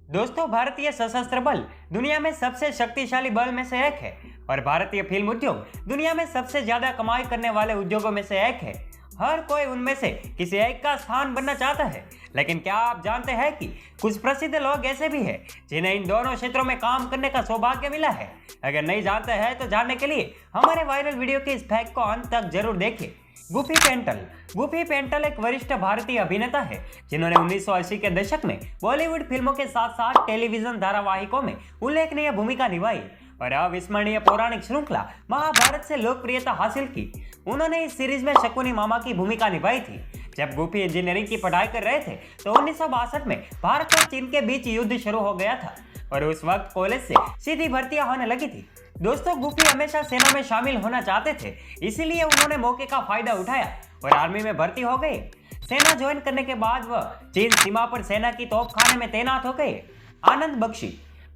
दोस्तों, भारतीय सशस्त्र बल दुनिया में सबसे शक्तिशाली बल में से एक है और भारतीय फिल्म उद्योग दुनिया में सबसे ज्यादा कमाई करने वाले उद्योगों में से एक है। हर कोई उनमें से किसी एक का स्थान बनना चाहता है, लेकिन क्या आप जानते हैं कि कुछ प्रसिद्ध लोग ऐसे भी हैं जिन्हें इन दोनों क्षेत्रों में काम करने का सौभाग्य मिला है। अगर नहीं जानते हैं तो जानने के लिए हमारे वायरल वीडियो के इस फैक्ट को अंत तक जरूर देखें। गुफी पेंटल एक वरिष्ठ भारतीय अभिनेता है जिन्होंने 1980 के दशक में बॉलीवुड फिल्मों के साथ साथ टेलीविजन धारावाहिकों में उल्लेखनीय भूमिका निभाई और अविस्मरणीय पौराणिक श्रृंखला महाभारत से लोकप्रियता हासिल की। उन्होंने इस सीरीज में शकुनी मामा की भूमिका निभाई थी। जब गुफी इंजीनियरिंग की पढ़ाई कर रहे थे तो 1962 में भारत और चीन के बीच युद्ध शुरू हो गया था और उस वक्त कॉलेज से सीधी भर्तियां होने लगी थी। दोस्तों, गुफी हमेशा सेना में शामिल होना चाहते थे, इसीलिए उन्होंने मौके का फायदा उठाया और आर्मी में भर्ती हो गए। सेना ज्वाइन करने के बाद वह चीन सीमा पर सेना की तोपखाने में तैनात हो गए। आनंद बख्शी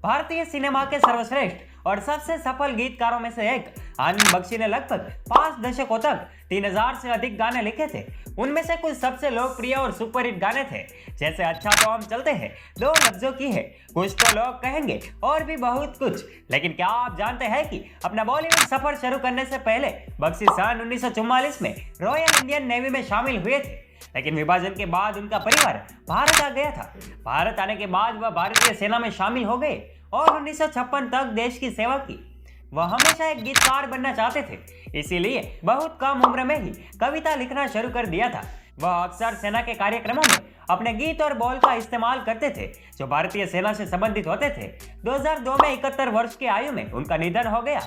भारतीय सिनेमा के सर्वश्रेष्ठ और सबसे सफल गीतकारों में से एक। आनंद बख्शी ने लगभग 5 दशकों तक 3000 से अधिक गाने लिखे थे। उनमें से कुछ सबसे लोकप्रिय और सुपरहिट गाने थे, जैसे अच्छा तो हम चलते हैं, 2 लफ्जों की है, कुछ तो लोग कहेंगे और भी बहुत कुछ। लेकिन क्या आप जानते हैं कि अपना बॉलीवुड सफर शुरू करने से पहले बख्शी सन 1944 में रॉयल इंडियन नेवी में शामिल हुए थे, लेकिन विभाजन के बाद उनका परिवार भारत आ गया था। भारत आने के बाद वह भारतीय सेना में शामिल हो गए और 1956 तक देश की सेवा की। वह हमेशा एक गीतकार बनना चाहते थे, इसीलिए बहुत कम उम्र में ही कविता लिखना शुरू कर दिया था। वह अक्सर सेना के कार्यक्रमों में अपने गीत और बोल का इस्तेमाल करते थे जो भारतीय सेना से संबंधित होते थे। 2002 में 71 वर्ष की आयु में उनका निधन हो गया।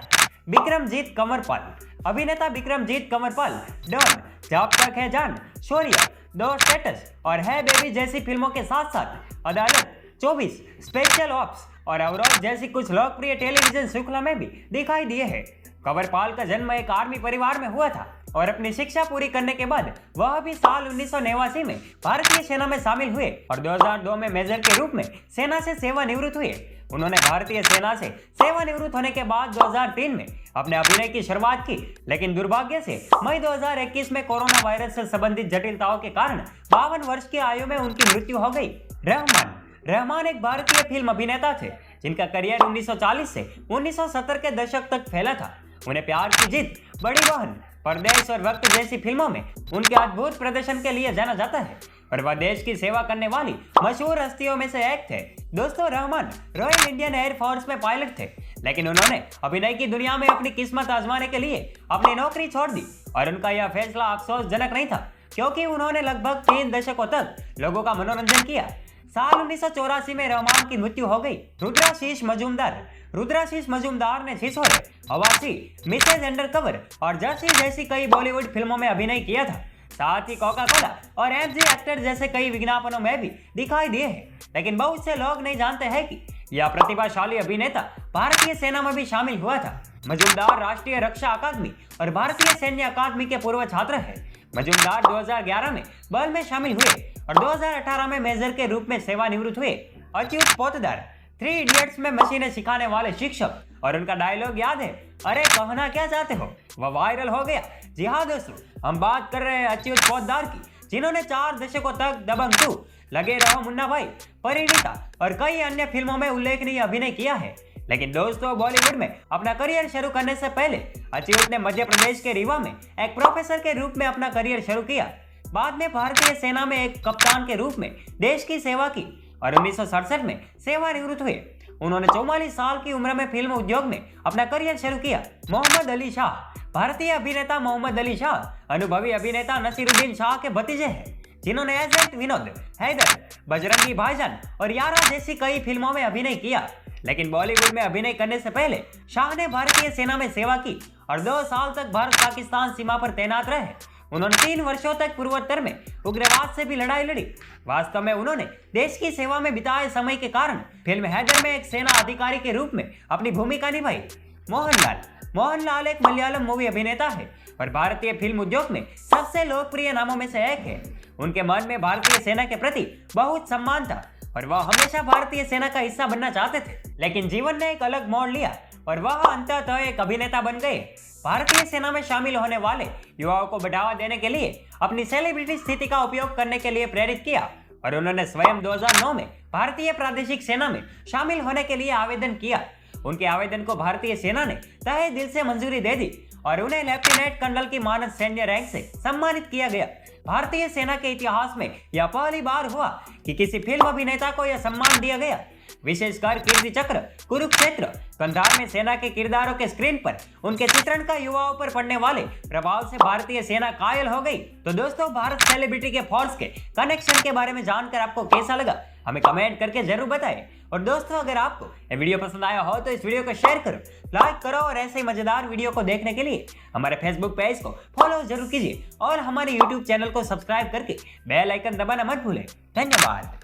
विक्रमजीत कंवरपाल अभिनेता विक्रमजीत कंवरपाल डॉन, जब तक है जान, शौर्य, दो स्टेटस और है बेबी जैसी फिल्मों के साथ साथ अदालत, 24, स्पेशल ऑप्स और अवरोध जैसी कुछ लोकप्रिय टेलीविजन श्रृंखला में भी दिखाई दिए हैं। कंवरपाल का जन्म एक आर्मी परिवार में हुआ था और अपनी शिक्षा पूरी करने के बाद वह भी साल 1989 में भारतीय सेना में शामिल हुए और 2002 में मेजर के रूप में सेना से सेवानिवृत्त हुए। उन्होंने भारतीय सेना से सेवानिवृत्त होने के बाद 2003 में अपने अभिनय की शुरुआत की, लेकिन दुर्भाग्य से मई 2021 में कोरोना वायरस से संबंधित जटिलताओं के कारण 52 वर्ष की आयु में उनकी मृत्यु हो गई। रहमान एक भारतीय फिल्म अभिनेता थे जिनका करियर 1940 से 1970 के दशक तक फैला था। उन्हें प्यार की जीत, बड़ी बहन, परदेश और वक्त जैसी फिल्मों में उनके अद्भुत प्रदर्शन के लिए जाना जाता है और वह देश की सेवा करने वाली मशहूर हस्तियों में से एक थे। दोस्तों, Rahman royal Indian air force में पायलट थे, लेकिन उन्होंने अभिनय की दुनिया में अपनी किस्मत आजमाने के लिए अपनी नौकरी छोड़ दी और उनका यह फैसला अफसोसजनक नहीं था, क्योंकि उन्होंने लगभग 3 दशकों तक लोगों का मनोरंजन किया। साल 1984 में रहमान की मृत्यु हो गई। रुद्राशीष मजूमदार ने छिछोरे, अवासी, मिसेज अंडरकवर और जर्सी जैसी कई बॉलीवुड फिल्मों में अभिनय किया था। साथ ही कोका कोला और एमजी एक्टर जैसे कई विज्ञापनों में भी दिखाई दिए हैं, लेकिन बहुत से लोग नहीं जानते हैं कि यह प्रतिभाशाली अभिनेता भारतीय सेना में भी शामिल हुआ था। मजूमदार राष्ट्रीय रक्षा अकादमी और भारतीय सैन्य अकादमी के पूर्व छात्र है। मजूमदार 2011 में बल में शामिल हुए और 2018 में मेजर के रूप में सेवानिवृत्त हुए। अच्युत पोतदार 3 इडियट्स में मशीनें सिखाने वाले शिक्षक, और उनका डायलॉग याद है, अरे कहना क्या चाहते हो, वह वायरल हो गया। जी हाँ दोस्तों, हम बात कर रहे हैं अच्युत पोतदार की, जिन्होंने 4 दशकों तक दबंग 2, लगे रहो मुन्ना भाई, परिणीता और कई अन्य फिल्मों में उल्लेखनीय अभिनय किया है। लेकिन दोस्तों, बॉलीवुड में अपना करियर शुरू करने से पहले अच्युत ने मध्य प्रदेश के रीवा में एक प्रोफेसर के रूप में अपना करियर शुरू किया। बाद में भारतीय सेना में एक कप्तान के रूप में देश की सेवा की और 1967 में सेवानिवृत्त हुए। उन्होंने 44 साल की उम्र में फिल्म उद्योग में अपना करियर शुरू किया। मोहम्मद अली शाह भारतीय अभिनेता मोहम्मद अली शाह अनुभवी अभिनेता नसीरुद्दीन शाह के भतीजे हैं, जिन्होंने एजेंट विनोद, हैदर, बजरंगी भाईजान और यारा जैसी कई फिल्मों में अभिनय किया। लेकिन बॉलीवुड में अभिनय करने से पहले शाह ने भारतीय सेना में सेवा की और 2 साल तक भारत पाकिस्तान सीमा पर तैनात रहे। उन्होंने 3 वर्षों तक पूर्वोत्तर में उग्रवाद से भी लड़ाई लड़ी। वास्तव में उन्होंने देश की सेवा में बिताए समय के कारण फिल्म हैदर में एक सेना अधिकारी के रूप में अपनी भूमिका निभाई। मोहनलाल एक मलयालम मूवी अभिनेता है और भारतीय फिल्म उद्योग में सबसे लोकप्रिय नामों में से एक है। उनके मन में भारतीय सेना के प्रति बहुत सम्मान था और वह हमेशा भारतीय सेना का हिस्सा बनना चाहते थे, लेकिन जीवन ने एक अलग मोड़ लिया और वह अंततः एक अभिनेता बन गए। भारतीय सेना में शामिल होने वाले युवाओं को बढ़ावा देने के लिए अपनी सेलिब्रिटी स्थिति का उपयोग करने के लिए प्रेरित किया और उन्होंने स्वयं 2009 में भारतीय प्रादेशिक सेना में शामिल होने के लिए आवेदन किया। उनके आवेदन को भारतीय सेना ने तहे दिल से मंजूरी दे दी और उन्हें लेफ्टिनेंट कर्नल की मानद सैन्य रैंक से सम्मानित किया गया। भारतीय सेना के इतिहास में यह पहली बार हुआ कि किसी फिल्म अभिनेता को यह सम्मान दिया गया। विशेषकर कीर्ति चक्र, कुरुक्षेत्र, कंधार में सेना के किरदारों के स्क्रीन पर उनके चित्रण का युवाओं पर पड़ने वाले प्रभाव से भारतीय सेना कायल हो गई। तो दोस्तों, भारत सेलिब्रिटी के फोर्स के कनेक्शन के बारे में जानकर आपको कैसा लगा, हमें कमेंट करके जरूर बताएं। और दोस्तों, अगर आपको ये वीडियो पसंद आया हो तो इस वीडियो को शेयर करो, लाइक करो और ऐसे ही मजेदार वीडियो को देखने के लिए हमारे फेसबुक पेज को फॉलो जरूर कीजिए और हमारे यूट्यूब चैनल को सब्सक्राइब करके बेल आइकन दबाना मत भूलें। धन्यवाद।